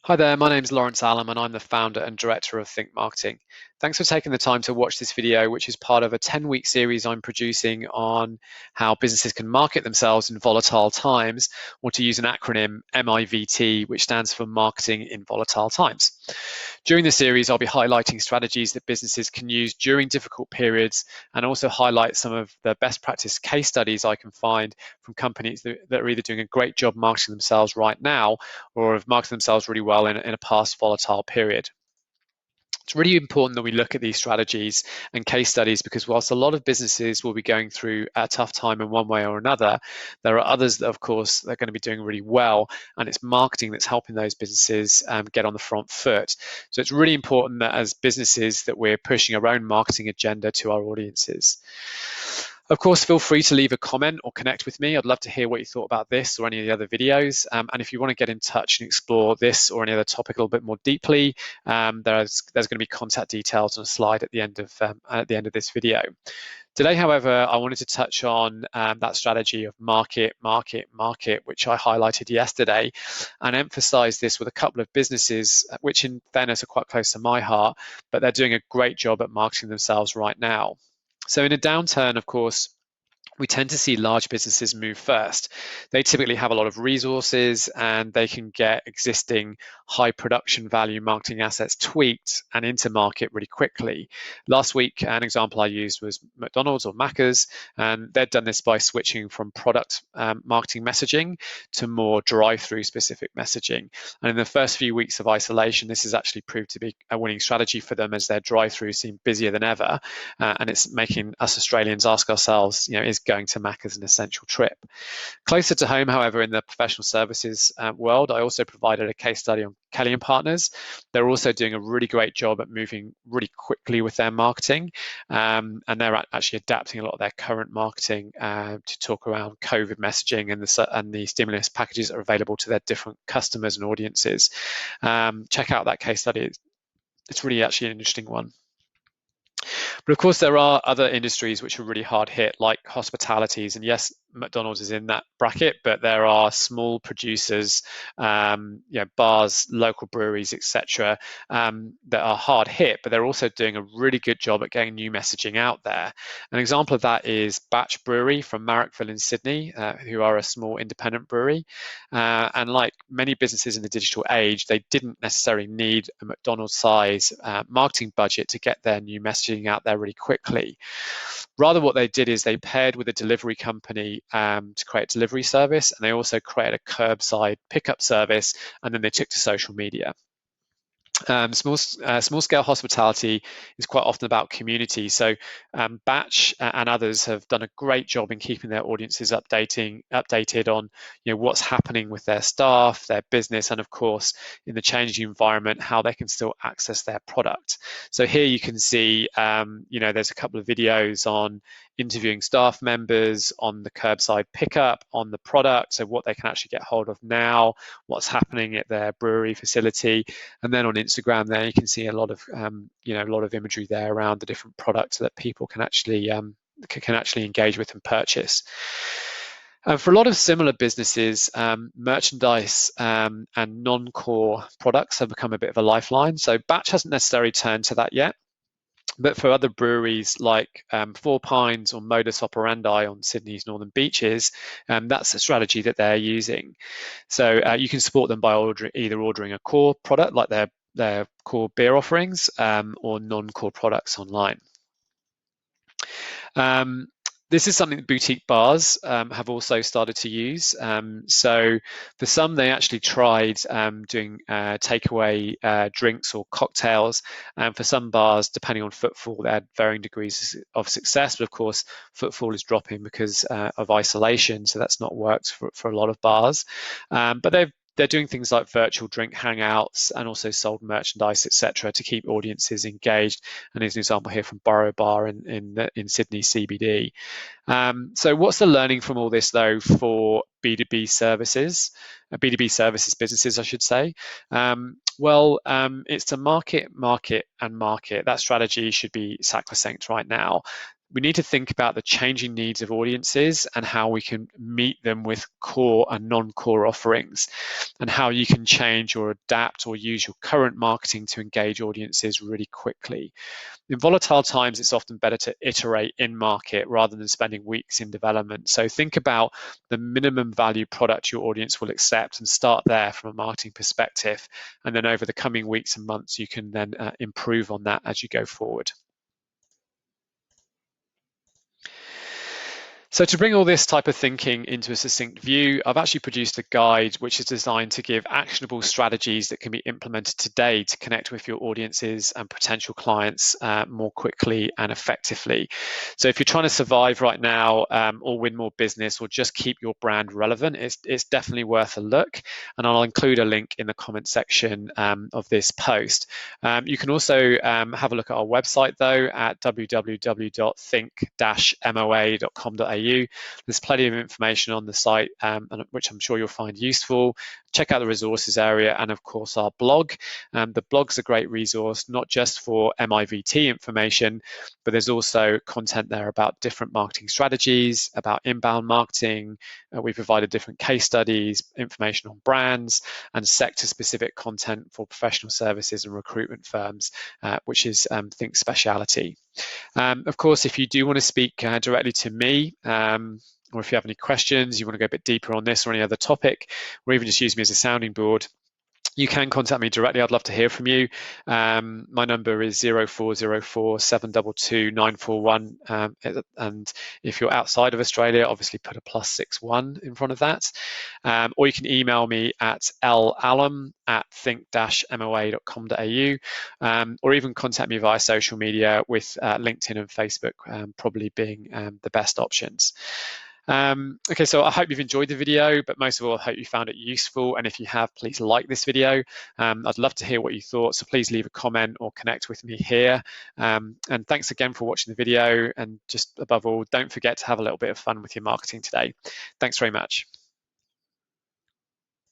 Hi there, my name is Lawrence Allam and I'm the founder and director of Think Marketing. Thanks for taking the time to watch this video, which is part of a 10-week series I'm producing on how businesses can market themselves in volatile times, or to use an acronym, MiVT, which stands for Marketing in Volatile Times. During the series, I'll be highlighting strategies that businesses can use during difficult periods and also highlight some of the best practice case studies I can find from companies that are either doing a great job marketing themselves right now or have marketed themselves really well in a past volatile period. It's really important that we look at these strategies and case studies because whilst a lot of businesses will be going through a tough time in one way or another, there are others that, of course, they're going to be doing really well, and it's marketing that's helping those businesses get on the front foot. So it's really important that as businesses that we're pushing our own marketing agenda to our audiences. Of course, feel free to leave a comment or connect with me. I'd love to hear what you thought about this or any of the other videos. And if you want to get in touch and explore this or any other topic a little bit more deeply, there's going to be contact details on a slide at the end of this video. Today, however, I wanted to touch on that strategy of market, which I highlighted yesterday, and emphasize this with a couple of businesses, which in fairness are quite close to my heart, but they're doing a great job at marketing themselves right now. So in a downturn, of course, we tend to see large businesses move first. They typically have a lot of resources and they can get existing high production value marketing assets tweaked and into market really quickly. Last week, an example I used was McDonald's or Macca's, and they'd done this by switching from product marketing messaging to more drive-through specific messaging. And in the first few weeks of isolation, this has actually proved to be a winning strategy for them as their drive-through seem busier than ever. And it's making us Australians ask ourselves, is going to Macca's an essential trip? Closer to home, however, in the professional services world, I also provided a case study on Kelly and Partners. They're also doing a really great job at moving really quickly with their marketing, and they're actually adapting a lot of their current marketing to talk around COVID messaging and the stimulus packages that are available to their different customers and audiences. Check out that case study. It's really actually an interesting one. But of course, there are other industries which are really hard hit, like hospitalities. And yes, McDonald's is in that bracket, but there are small producers, bars, local breweries, etc., that are hard hit, but they're also doing a really good job at getting new messaging out there. An example of that is Batch Brewery from Marrickville in Sydney, who are a small independent brewery. And like many businesses in the digital age, they didn't necessarily need a McDonald's size marketing budget to get their new messaging out there really quickly. Rather, what they did is they paired with a delivery company to create a delivery service, and they also created a curbside pickup service, and then they took to social media. Small scale hospitality is quite often about community. So Batch and others have done a great job in keeping their audiences updated on what's happening with their staff, their business, and of course in the changing environment, how they can still access their product. So here you can see there's a couple of videos on interviewing staff members, on the curbside pickup, on the product, so what they can actually get hold of now, what's happening at their brewery facility, and then on Instagram there you can see a lot of imagery there around the different products that people can actually engage with and purchase. For a lot of similar businesses, merchandise and non-core products have become a bit of a lifeline. So Batch hasn't necessarily turned to that yet. But for other breweries like Four Pines or Modus Operandi on Sydney's northern beaches, that's a strategy that they're using. So you can support them by either ordering a core product like their core beer offerings or non-core products online. This is something that boutique bars have also started to use. So for some, they actually tried doing takeaway drinks or cocktails. And for some bars, depending on footfall, they had varying degrees of success. But of course, footfall is dropping because of isolation. So that's not worked for a lot of bars. But they're doing things like virtual drink hangouts and also sold merchandise, etc., to keep audiences engaged. And there's an example here from Borough Bar in Sydney CBD. So what's the learning from all this, though, for B2B services, businesses, I should say? It's to market. That strategy should be sacrosanct right now. we need to think about the changing needs of audiences and how we can meet them with core and non-core offerings, and how you can change or adapt or use your current marketing to engage audiences really quickly. In volatile times, it's often better to iterate in market rather than spending weeks in development. So think about the minimum value product your audience will accept and start there from a marketing perspective. And then over the coming weeks and months, you can then improve on that as you go forward. So to bring all this type of thinking into a succinct view, I've actually produced a guide which is designed to give actionable strategies that can be implemented today to connect with your audiences and potential clients more quickly and effectively. So if you're trying to survive right now or win more business or just keep your brand relevant, it's definitely worth a look. And I'll include a link in the comment section of this post. You can also have a look at our website though at www.think-moa.com.au. There's plenty of information on the site, which I'm sure you'll find useful. Check out the resources area and of course our blog. The blog's a great resource, not just for MiVT information, but there's also content there about different marketing strategies, about inbound marketing. We provided different case studies, information on brands, and sector-specific content for professional services and recruitment firms, which is Think Speciality. Of course, if you do want to speak directly to me, or if you have any questions, you want to go a bit deeper on this or any other topic, or even just use me as a sounding board, you can contact me directly. I'd love to hear from you. My number is 0404 722 941. And if you're outside of Australia, obviously put a +61 in front of that. Or you can email me at lalum@think-moa.com.au, or even contact me via social media with LinkedIn and Facebook probably being the best options. Okay, so I hope you've enjoyed the video, but most of all, I hope you found it useful. And if you have, please like this video. I'd love to hear what you thought, so please leave a comment or connect with me here. And thanks again for watching the video. And just above all, don't forget to have a little bit of fun with your marketing today. Thanks very much.